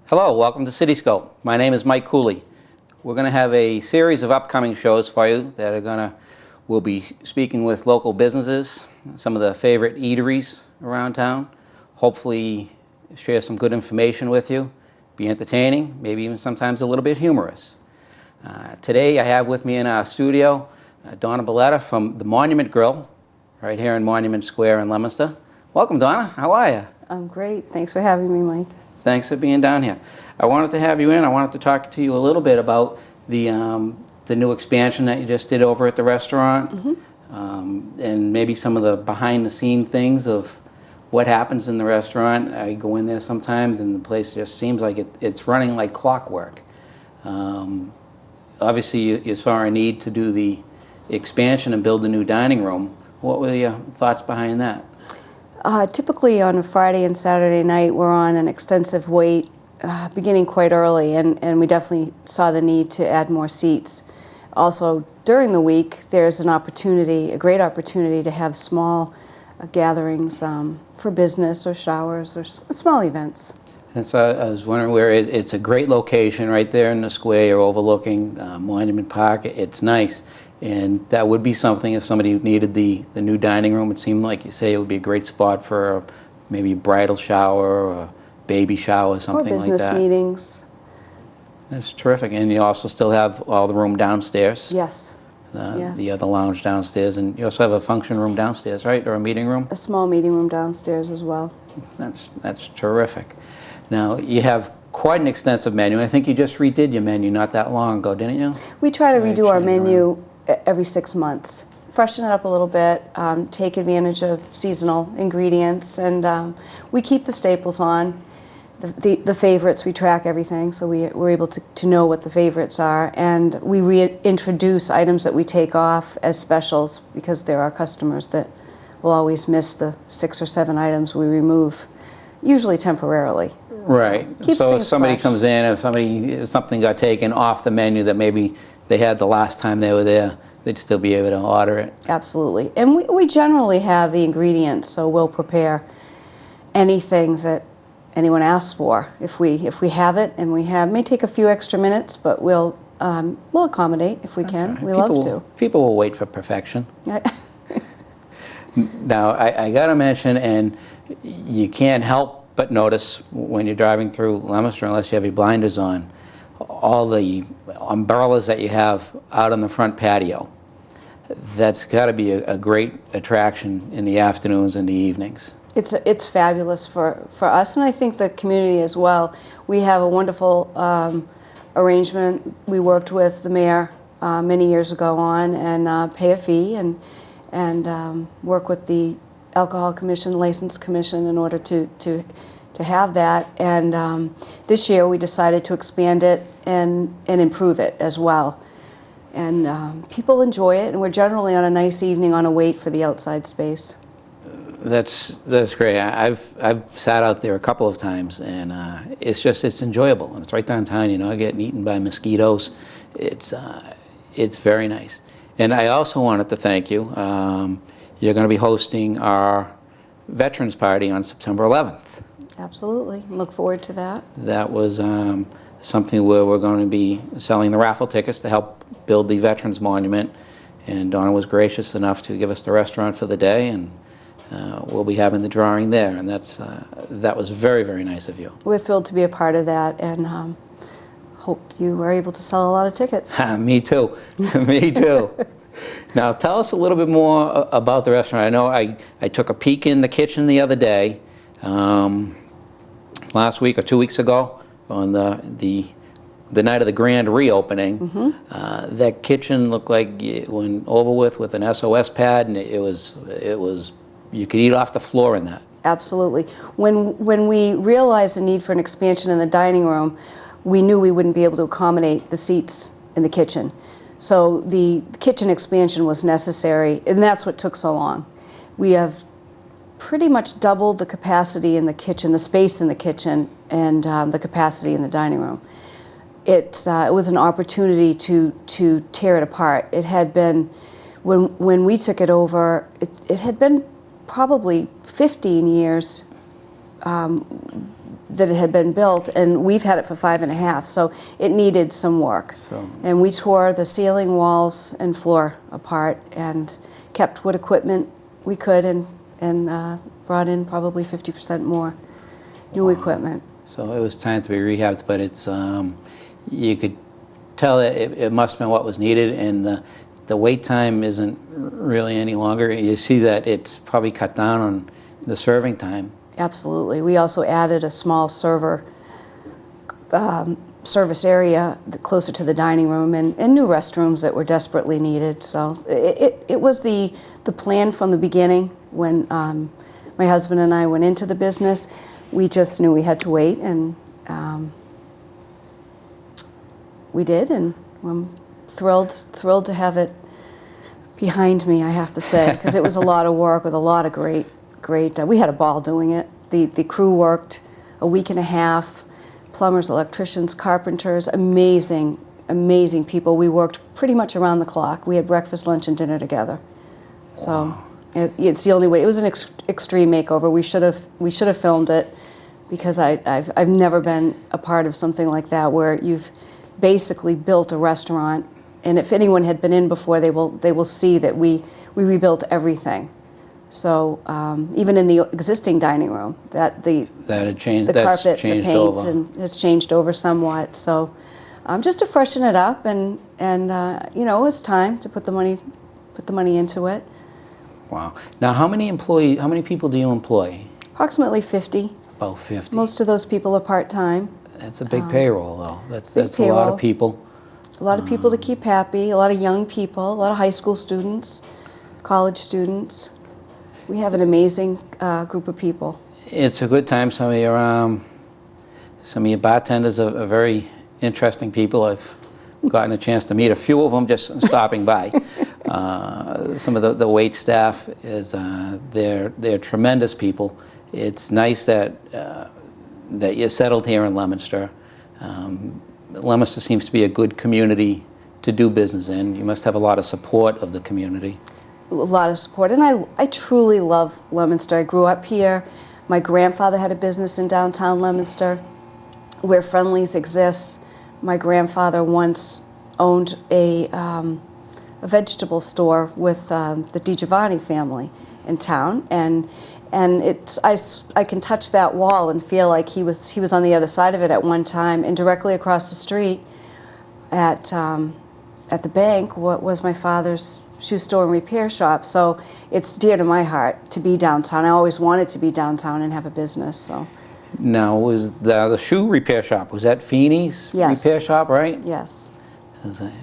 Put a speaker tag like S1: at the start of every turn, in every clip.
S1: Hello, welcome to Cityscope. My name is Mike Cooley. We're going to have a series of upcoming shows for you that are we'll be speaking with local businesses, some of the favorite eateries around town, hopefully share some good information with you, be entertaining, maybe even sometimes a little bit humorous. Today I have with me in our studio Donna Balletta from the Monument Grill, right here in Monument Square in Leominster. Welcome, Donna. How are you?
S2: I'm great. Thanks for having me, Mike.
S1: Thanks for being down here. I wanted to have you in. I wanted to talk to you a little bit about the new expansion that you just did over at the restaurant, and maybe some of the behind-the-scene things of what happens in the restaurant. I go in there sometimes, and the place just seems like it's running like clockwork. Obviously, you saw a need to do the expansion and build a new dining room. What were your thoughts behind that?
S2: Typically on a Friday and Saturday night, we're on an extensive wait, beginning quite early, and we definitely saw the need to add more seats. Also, during the week, there's an opportunity, a great opportunity to have small gatherings for business or showers or small events. And
S1: so I was wondering where it's a great location right there in the square. You're overlooking Monument Park. It's nice. And that would be something if somebody needed the new dining room. It seemed like you say it would be a great spot for maybe a bridal shower or a baby shower, something like that.
S2: Or business meetings.
S1: That's terrific. And you also still have all the room downstairs.
S2: Yes. Yes.
S1: The other lounge downstairs. And you also have a function room downstairs, right? Or a meeting room?
S2: A small meeting room downstairs as well.
S1: That's terrific. Now, you have quite an extensive menu. I think you just redid your menu not that long ago, didn't you?
S2: We try to redo our menu every 6 months. Freshen it up a little bit, take advantage of seasonal ingredients, and we keep the staples on. The favorites, we track everything, so we're able to know what the favorites are, and we reintroduce items that we take off as specials because there are customers that will always miss the 6 or 7 items we remove, usually temporarily.
S1: Right. So if somebody comes in, if something got taken off the menu that maybe they had the last time they were there, they'd still be able to order it.
S2: Absolutely. And we generally have the ingredients, so we'll prepare anything that anyone asks for. If we have it, and may take a few extra minutes, but we'll accommodate if we can.
S1: Right.
S2: We love to.
S1: People will wait for perfection. Now, I got to mention, and you can't help but notice when you're driving through Leominster, unless you have your blinders on, all the umbrellas that you have out on the front patio. That's got to be a great attraction in the afternoons and the evenings.
S2: It's fabulous for us, and I think the community as well. We have a wonderful arrangement. We worked with the mayor many years ago on and pay a fee and work with the Alcohol Commission, License Commission in order to have that. And this year we decided to expand it and improve it as well. And people enjoy it, and we're generally on a nice evening on a wait for the outside space. That's
S1: great. I've sat out there a couple of times, and it's enjoyable, and it's right downtown. You're not getting eaten by mosquitoes. It's very nice. And I also wanted to thank you. You're going to be hosting our Veterans Party on September 11th.
S2: Absolutely. Look forward to that.
S1: That was something where we're going to be selling the raffle tickets to help build the Veterans Monument. And Donna was gracious enough to give us the restaurant for the day, and we'll be having the drawing there. And that was very, very nice of you.
S2: We're thrilled to be a part of that, and hope you were able to sell a lot of tickets.
S1: Me too. Me too. Now, tell us a little bit more about the restaurant. I know I took a peek in the kitchen the other day, last week or 2 weeks ago, on the the night of the grand reopening, that kitchen looked like it went over with an SOS pad, and it was you could eat off the floor in that.
S2: Absolutely. When we realized the need for an expansion in the dining room, we knew we wouldn't be able to accommodate the seats in the kitchen. So the kitchen expansion was necessary, and that's what took so long. We have pretty much doubled the capacity in the kitchen, the space in the kitchen, and the capacity in the dining room. It was an opportunity to tear it apart. It had been, when we took it over, it had been probably 15 years that it had been built, and we've had it for 5.5, so it needed some work. And we tore the ceiling, walls, and floor apart and kept what equipment we could, and brought in probably 50% more new equipment.
S1: So it was time to be rehabbed, but it's you could tell that it must have been what was needed, and the wait time isn't really any longer. You see that it's probably cut down on the serving time.
S2: Absolutely. We also added a small service area closer to the dining room, and new restrooms that were desperately needed. So it was the plan from the beginning. When my husband and I went into the business, we just knew we had to wait, and we did, and I'm thrilled to have it behind me, I have to say, because it was a lot of work with a lot of great, we had a ball doing it. The crew worked a week and a half, plumbers, electricians, carpenters, amazing people. We worked pretty much around the clock. We had breakfast, lunch, and dinner together. So it's the only way. It was an extreme makeover. We should have filmed it, because I've never been a part of something like that, where you've basically built a restaurant, and if anyone had been in before, they will see that we rebuilt everything. So even in the existing dining room, the carpet, the paint, and has changed over somewhat. So just to freshen it up, and you know, it was time to put the money into it.
S1: Wow. Now, how many people do you employ?
S2: Approximately 50.
S1: About 50.
S2: Most of those people are part-time.
S1: That's a big payroll, though. That's
S2: payroll.
S1: A lot of people.
S2: A lot of people to keep happy, a lot of young people, a lot of high school students, college students. We have an amazing group of people.
S1: It's a good time. Some of your bartenders are very interesting people. I've gotten a chance to meet a few of them just stopping by. Some of the wait staff they're tremendous people. It's nice that you're settled here in Leominster. Leominster seems to be a good community to do business in. You must have a lot of support of the community.
S2: A lot of support, and I truly love Leominster. I grew up here. My grandfather had a business in downtown Leominster, where Friendly's exists. My grandfather once owned a vegetable store with the DiGiovanni family in town, and I can touch that wall and feel like he was on the other side of it at one time. And directly across the street at the bank was my father's shoe store and repair shop. So it's dear to my heart to be downtown. I always wanted to be downtown and have a business. So.
S1: Now, was the shoe repair shop, was that Feeney's repair shop, right?
S2: Yes.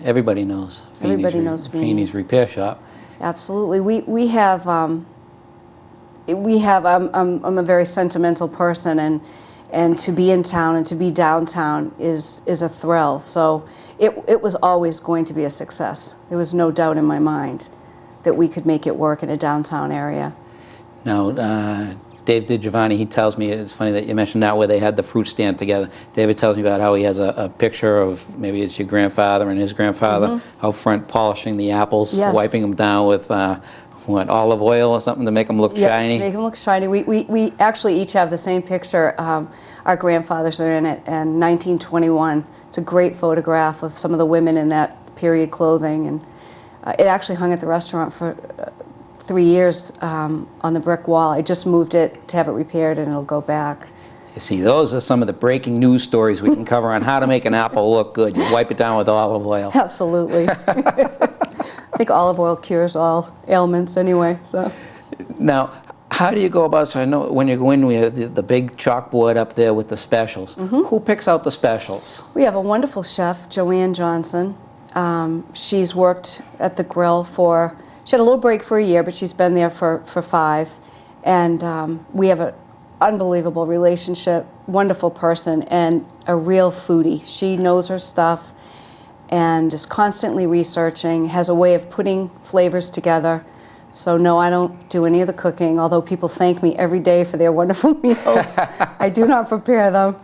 S1: Everybody knows Feeney's repair shop.
S2: Absolutely. We have. I'm a very sentimental person, and to be in town and to be downtown is a thrill. So it was always going to be a success. There was no doubt in my mind that we could make it work in a downtown area.
S1: Now, Dave DiGiovanni, he tells me, it's funny that you mentioned that, where they had the fruit stand together. David tells me about how he has a picture of, maybe it's your grandfather and his grandfather, out front polishing the apples, wiping them down with olive oil or something to make them look shiny?
S2: To make them look shiny. We actually each have the same picture. Our grandfathers are in it, and 1921. It's a great photograph of some of the women in that period clothing, and it actually hung at the restaurant for 3 years on the brick wall. I just moved it to have it repaired, and it'll go back.
S1: You see, those are some of the breaking news stories we can cover on how to make an apple look good. You wipe it down with olive oil.
S2: Absolutely. I think olive oil cures all ailments anyway. So.
S1: Now, How do you go about, so I know when you go in, we have the big chalkboard up there with the specials. Who picks out the specials?
S2: We have a wonderful chef, Joanne Johnson. She's worked at the grill she had a little break for a year, but she's been there for 5. And we have an unbelievable relationship, wonderful person, and a real foodie. She knows her stuff and is constantly researching, has a way of putting flavors together. So no, I don't do any of the cooking, although people thank me every day for their wonderful meals. I do not prepare them,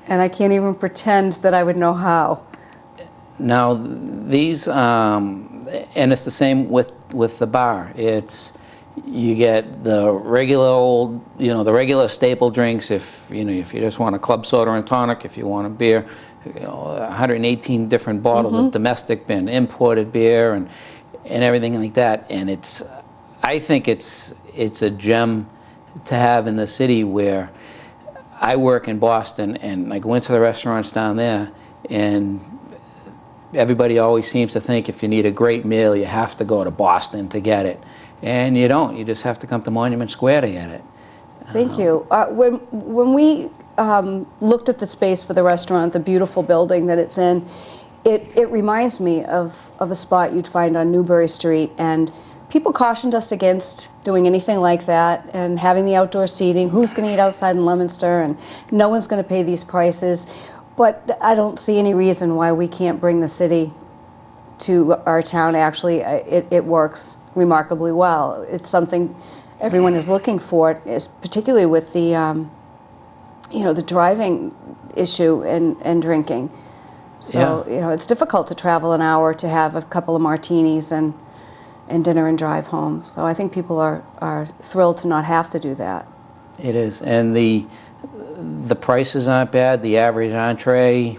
S2: and I can't even pretend that I would know how.
S1: Now, these, and it's the same with the bar. You get the regular old, the regular staple drinks. If you just want a club soda and tonic, if you want a beer, 118 different bottles of domestic beer, imported beer, and everything like that. And I think it's a gem to have in the city where I work in Boston, and I go into the restaurants down there, and everybody always seems to think if you need a great meal, you have to go to Boston to get it. And you don't. You just have to come to Monument Square to get it.
S2: Thank you. When we looked at the space for the restaurant, the beautiful building that it's in, it reminds me of a spot you'd find on Newbury Street. And people cautioned us against doing anything like that and having the outdoor seating. Who's going to eat outside in Leominster? And no one's going to pay these prices. But I don't see any reason why we can't bring the city to our town. Actually, it works remarkably well. It's something everyone is looking for, particularly with the the driving issue and drinking. So it's difficult to travel an hour to have a couple of martinis and dinner and drive home. So I think people are thrilled to not have to do that.
S1: It is, and the prices aren't bad. The average entree.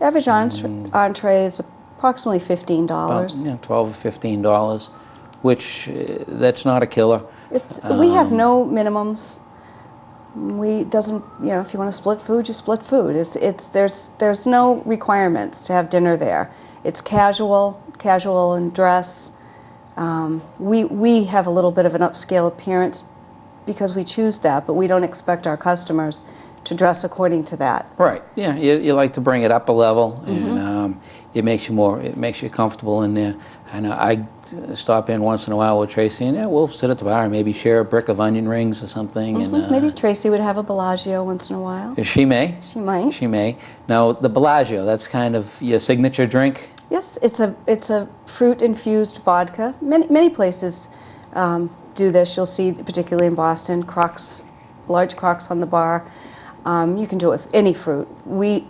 S2: Average entree is approximately $15.
S1: $12 or $15, which that's not a killer.
S2: We have no minimums. If you want to split food, you split food. There's no requirements to have dinner there. It's casual in dress. We have a little bit of an upscale appearance because we choose that, but we don't expect our customers to dress according to that.
S1: Right. Yeah. You like to bring it up a level, and it makes you comfortable in there. I know I stop in once in a while with Tracy, and we'll sit at the bar and maybe share a brick of onion rings or something. And
S2: maybe Tracy would have a Bellagio once in a while.
S1: She may.
S2: She might.
S1: She may. Now the Bellagio, that's kind of your signature drink.
S2: Yes, it's a fruit-infused vodka. Many places do this. You'll see, particularly in Boston, large crocks on the bar. You can do it with any fruit. We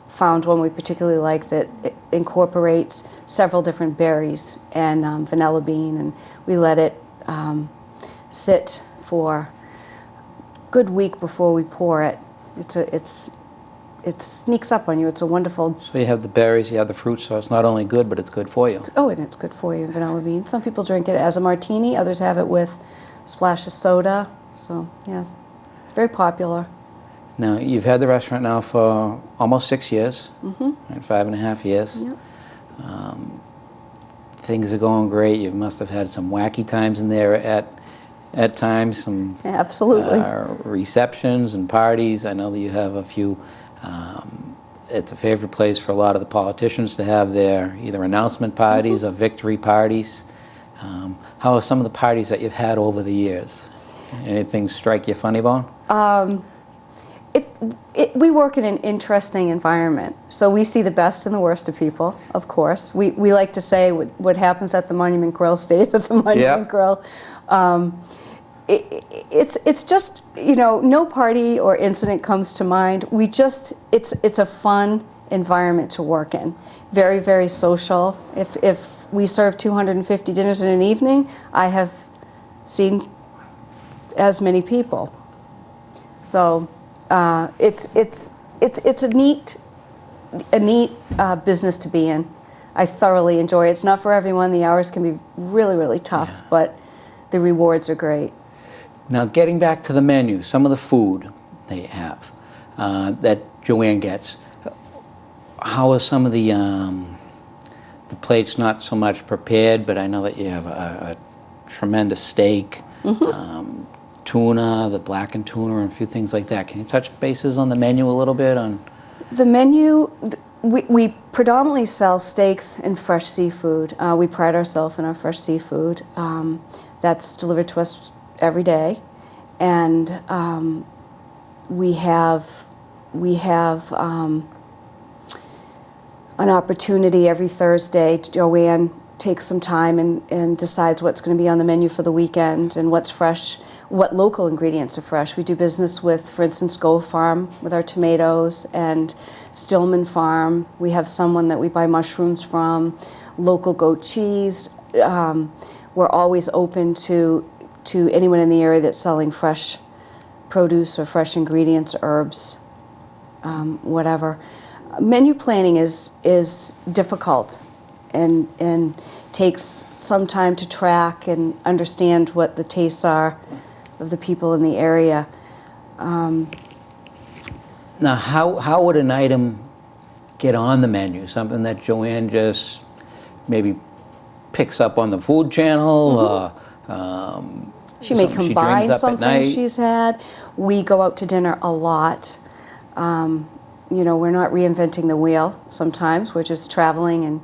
S2: found one we particularly like that incorporates several different berries and vanilla bean, and we let it sit for a good week before we pour it. It sneaks up on you. It's a wonderful.
S1: So you have the berries, you have the fruit, so it's not only good, but it's good for you.
S2: And it's good for you, vanilla bean. Some people drink it as a martini. Others have it with a splash of soda. So, yeah, very popular.
S1: Now, you've had the restaurant now for almost 6 years, right, 5.5 years.
S2: Yep.
S1: Things are going great. You must have had some wacky times in there at times, some
S2: absolutely
S1: receptions and parties. I know that you have a few. It's a favorite place for a lot of the politicians to have their either announcement parties or victory parties. How are some of the parties that you've had over the years? Anything strike you funny, Bone?
S2: We work in an interesting environment, so we see the best and the worst of people, of course. We like to say what happens at the Monument Grill stays at the Monument Grill. It's just, no party or incident comes to mind. It's a fun environment to work in. Very, very social. If we serve 250 dinners in an evening, I have seen as many people. So it's a neat business to be in. I thoroughly enjoy it. It's not for everyone. The hours can be really, really tough, but the rewards are great.
S1: Now, getting back to the menu, some of the food they have that Joanne gets. How are some of the plates not so much prepared, but I know that you have a tremendous steak. tuna, the blackened tuna, and a few things like that. Can you touch bases on the menu a little bit? On
S2: The menu, we predominantly sell steaks and fresh seafood. We pride ourselves in our fresh seafood. That's delivered to us every day, and we have an opportunity every Thursday. Joanne takes some time and decides what's going to be on the menu for the weekend and what's fresh, what local ingredients are fresh. We do business with, for instance, Go Farm with our tomatoes, and Stillman Farm. We have someone that we buy mushrooms from, local goat cheese. We're always open to anyone in the area that's selling fresh produce or fresh ingredients, herbs, whatever. Menu planning is difficult and takes some time to track and understand what the tastes are of the people in the area.
S1: now, how would an item get on the menu? Something that Joanne just maybe picks up on the Food Channel?
S2: She may
S1: something she
S2: combine
S1: dreams up at
S2: something
S1: night?
S2: she's had. We go out to dinner a lot. You know, we're not reinventing the wheel sometimes. We're just traveling and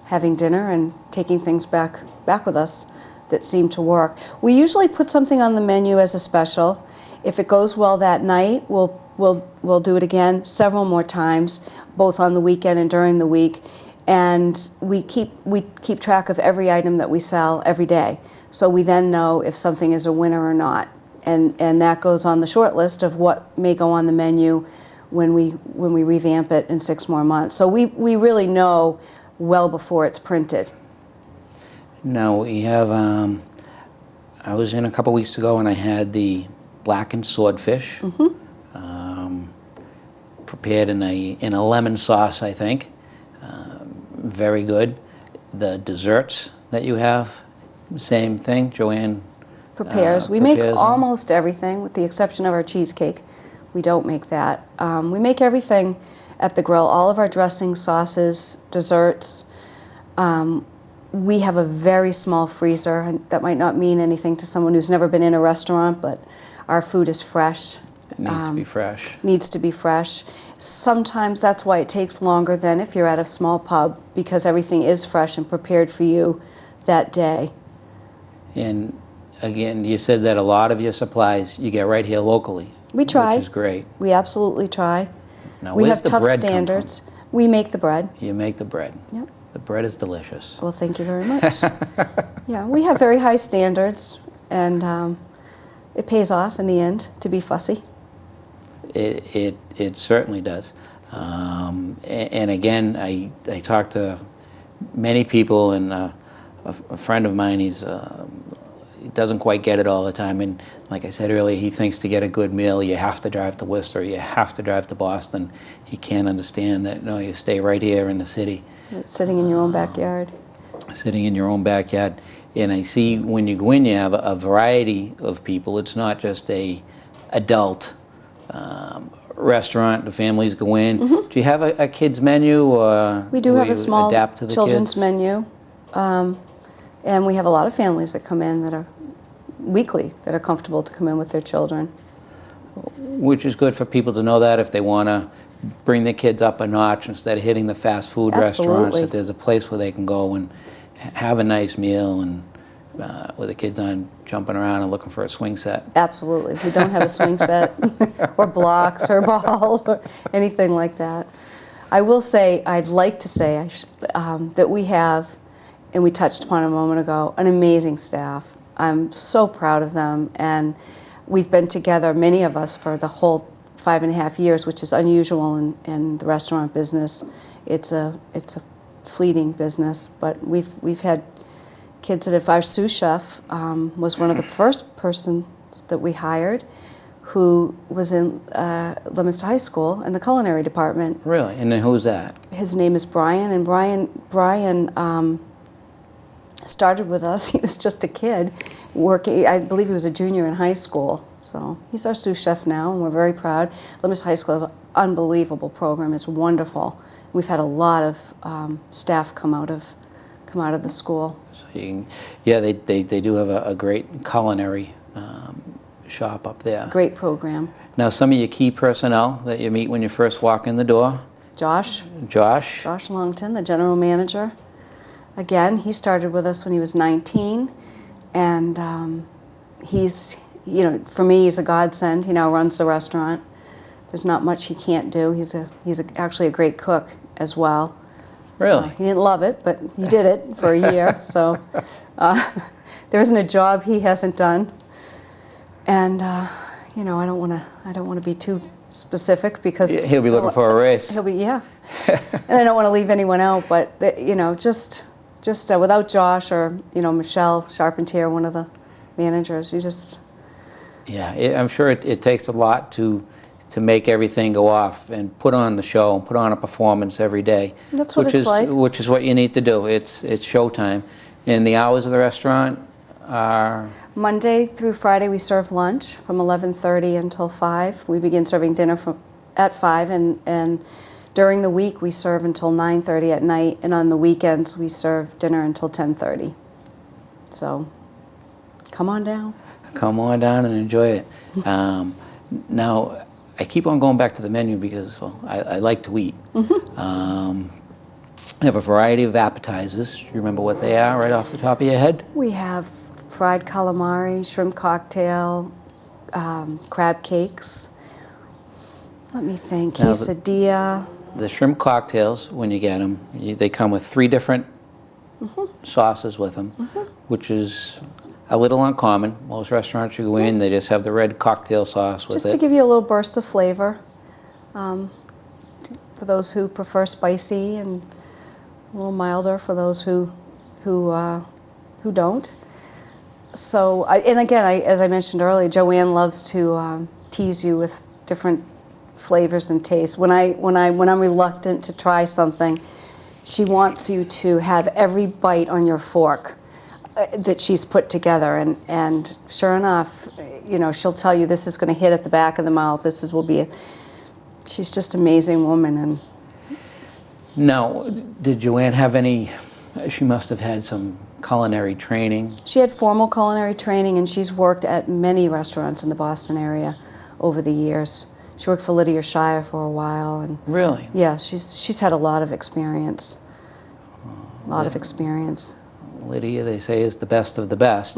S2: having dinner and taking things back with us that seem to work. We usually put something on the menu as a special. If it goes well that night, we'll do it again several more times, both on the weekend and during the week. And we keep track of every item that we sell every day. So we then know if something is a winner or not. And that goes on the short list of what may go on the menu when we revamp it in 6 more months. So we really know well before it's printed.
S1: Now, we have, I was in a couple weeks ago and I had the blackened swordfish, prepared in a lemon sauce, I think. Very good. The desserts that you have, same thing, Joanne
S2: Prepares. We make almost everything with the exception of our cheesecake. We don't make that. We make everything at the grill, all of our dressings, sauces, desserts. We have a very small freezer, and that might not mean anything to someone who's never been in a restaurant, but our food is fresh.
S1: It needs to be fresh.
S2: Needs to be fresh. Sometimes that's why it takes longer than if you're at a small pub, because everything is fresh and prepared for you that day.
S1: And again, you said that a lot of your supplies you get right here locally.
S2: We try.
S1: Which is great.
S2: We absolutely try.
S1: Now,
S2: We
S1: where's
S2: have
S1: the
S2: tough
S1: bread come
S2: standards.
S1: from?
S2: We make the bread.
S1: You make the bread.
S2: Yep.
S1: The bread is delicious.
S2: Well, thank you very much. Yeah, we have very high standards, and it pays off in the end to be fussy.
S1: It certainly does. And again, I talked to many people, and a friend of mine, he doesn't quite get it all the time. And like I said earlier, he thinks to get a good meal, you have to drive to Worcester, you have to drive to Boston. He can't understand that, no, you stay right here in the city.
S2: It's sitting in your own backyard.
S1: Sitting in your own backyard. And I see when you go in, you have a variety of people. It's not just a adult restaurant, the families go in. Do you have a kids menu? Or
S2: We do have
S1: you
S2: a small
S1: adapt to the
S2: children's
S1: kids?
S2: menu, and we have a lot of families that come in that are weekly, that are comfortable to come in with their children.
S1: Which is good for people to know that if they want to bring their kids up a notch instead of hitting the fast food restaurants,
S2: Absolutely.
S1: that there's a place where they can go and have a nice meal, and where the kids aren't jumping around and looking for a swing set.
S2: Absolutely. We don't have a swing set or blocks or balls or anything like that. I will say, I'd like to say that we have, and we touched upon it a moment ago, an amazing staff. I'm so proud of them, and we've been together, many of us, for the whole 5.5 years, which is unusual in the restaurant business. It's a fleeting business, but we've had kids that, if our sous chef was one of the first persons that we hired, who was in Leominster High School in the culinary department.
S1: Really? And then who's that?
S2: His name is Brian, and Brian started with us. He was just a kid working. I believe he was a junior in high school. So he's our sous chef now, and we're very proud. Leominster High School has an unbelievable program. It's wonderful. We've had a lot of staff come out of the school.
S1: So yeah, they do have a great culinary shop up there.
S2: Great program.
S1: Now, some of your key personnel that you meet when you first walk in the door.
S2: Josh
S1: Josh.
S2: Longton, the general manager. Again, he started with us when he was 19, and he's, you know, for me, he's a godsend. He now runs the restaurant. There's not much he can't do. He's actually a great cook as well.
S1: Really?
S2: He didn't love it, but he did it for a year. So there isn't a job he hasn't done. And you know, I don't want to be too specific because
S1: He'll be looking for a raise.
S2: He'll be, yeah. And I don't want to leave anyone out, but you know, just without Josh or, you know, Michelle Charpentier, one of the managers, you just.
S1: Yeah, I'm sure it takes a lot to make everything go off and put on the show and put on a performance every day.
S2: That's what it's like.
S1: Which is what you need to do. It's showtime. And the hours of the restaurant are?
S2: Monday through Friday we serve lunch from 11:30 until 5. We begin serving dinner at 5, and during the week we serve until 9:30 at night, and on the weekends we serve dinner until 10:30. So come on down.
S1: Come on down and enjoy it. Now, I keep on going back to the menu because, well, I like to eat. I have a variety of appetizers. Do you remember what they are right off the top of your head?
S2: We have fried calamari, shrimp cocktail, crab cakes. Let me think.
S1: Now,
S2: quesadilla.
S1: The shrimp cocktails, when you get them, they come with 3 different sauces with them, which is a little uncommon. Most restaurants you go in, they just have the red cocktail sauce with it.
S2: Just to give you a little burst of flavor, for those who prefer spicy, and a little milder for those who don't. So, and again, as I mentioned earlier, Joanne loves to tease you with different flavors and tastes. When I'm reluctant to try something, she wants you to have every bite on your fork that she's put together, and sure enough, you know, she'll tell you this is going to hit at the back of the mouth. She's just an amazing woman. And
S1: now, did Joanne have any? She must have had some culinary training.
S2: She had formal culinary training, and she's worked at many restaurants in the Boston area over the years. She worked for Lydia Shire for a while, and
S1: really,
S2: yeah, she's had a lot of experience.
S1: Lydia, they say, is the best of the best.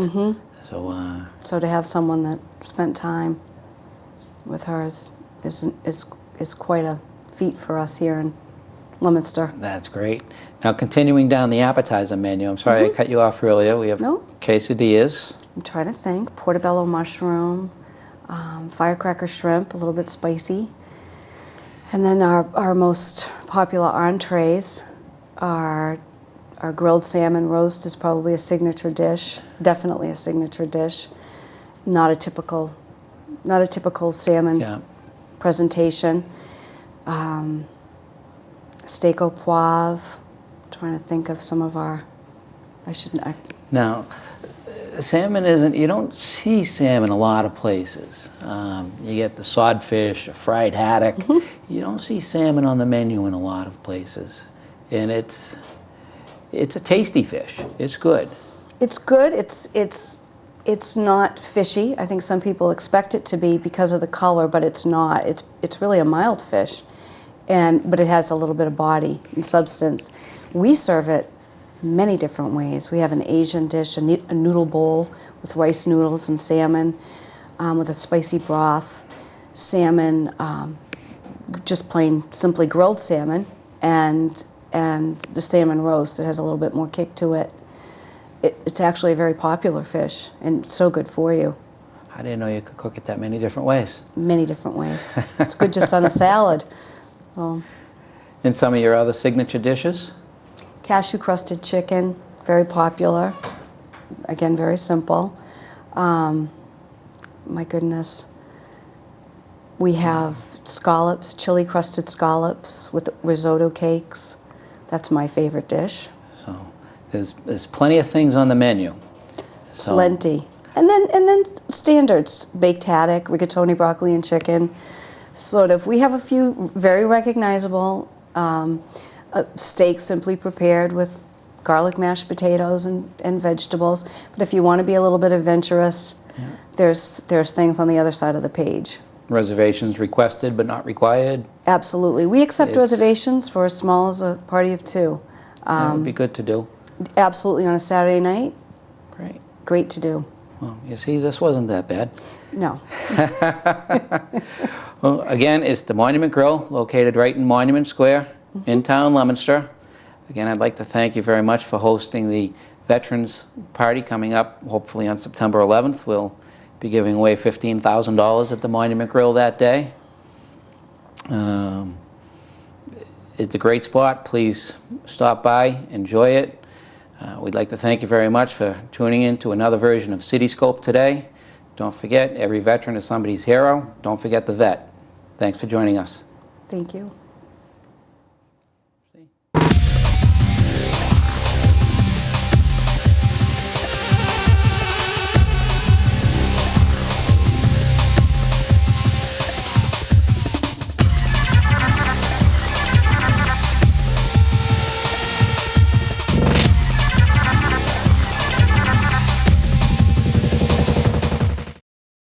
S2: So to have someone that spent time with her is quite a feat for us here in Leominster.
S1: That's great. Now, continuing down the appetizer menu, I'm sorry I cut you off earlier. We have quesadillas.
S2: I'm trying to think. Portobello mushroom, firecracker shrimp, a little bit spicy. And then our most popular entrees are our grilled salmon roast is probably a signature dish, definitely a signature dish. Not a typical salmon presentation. Steak au poivre. Trying to think of some of our.
S1: Now, salmon isn't. You don't see salmon a lot of places. You get the sodfish, a fried haddock. You don't see salmon on the menu in a lot of places, and it's a tasty fish. It's good.
S2: It's good. It's not fishy. I think some people expect it to be because of the color, but it's not. It's really a mild fish, but it has a little bit of body and substance. We serve it many different ways. We have an Asian dish, a noodle bowl with rice noodles and salmon, with a spicy broth, salmon, just plain simply grilled salmon, and the salmon roast that has a little bit more kick to it. It's actually a very popular fish and so good for you.
S1: I didn't know you could cook it that many different ways.
S2: Many different ways. It's good just on a salad.
S1: And some of your other signature dishes?
S2: Cashew crusted chicken, very popular. Again, very simple. My goodness. We have scallops, chili crusted scallops with risotto cakes. That's my favorite dish.
S1: So there's plenty of things on the menu. So.
S2: Plenty. And then standards, baked haddock, rigatoni, broccoli, and chicken. Sort of. We have a few very recognizable steak simply prepared with garlic mashed potatoes and vegetables. But if you want to be a little bit adventurous, there's things on the other side of the page.
S1: Reservations requested but not required.
S2: Absolutely. We accept reservations for as small as a party of 2.
S1: That would be good to do.
S2: Absolutely, on a Saturday night.
S1: Great.
S2: Great to do.
S1: Well, you see, this wasn't that bad.
S2: No.
S1: Well, again, it's the Monument Grill, located right in Monument Square, in town, Leominster. Again, I'd like to thank you very much for hosting the Veterans Party coming up, hopefully on September 11th. We'll be giving away $15,000 at the Monument Grill that day. It's a great spot. Please stop by, enjoy it. We'd like to thank you very much for tuning in to another version of Cityscope today. Don't forget, every veteran is somebody's hero. Don't forget the vet. Thanks for joining us.
S2: Thank you.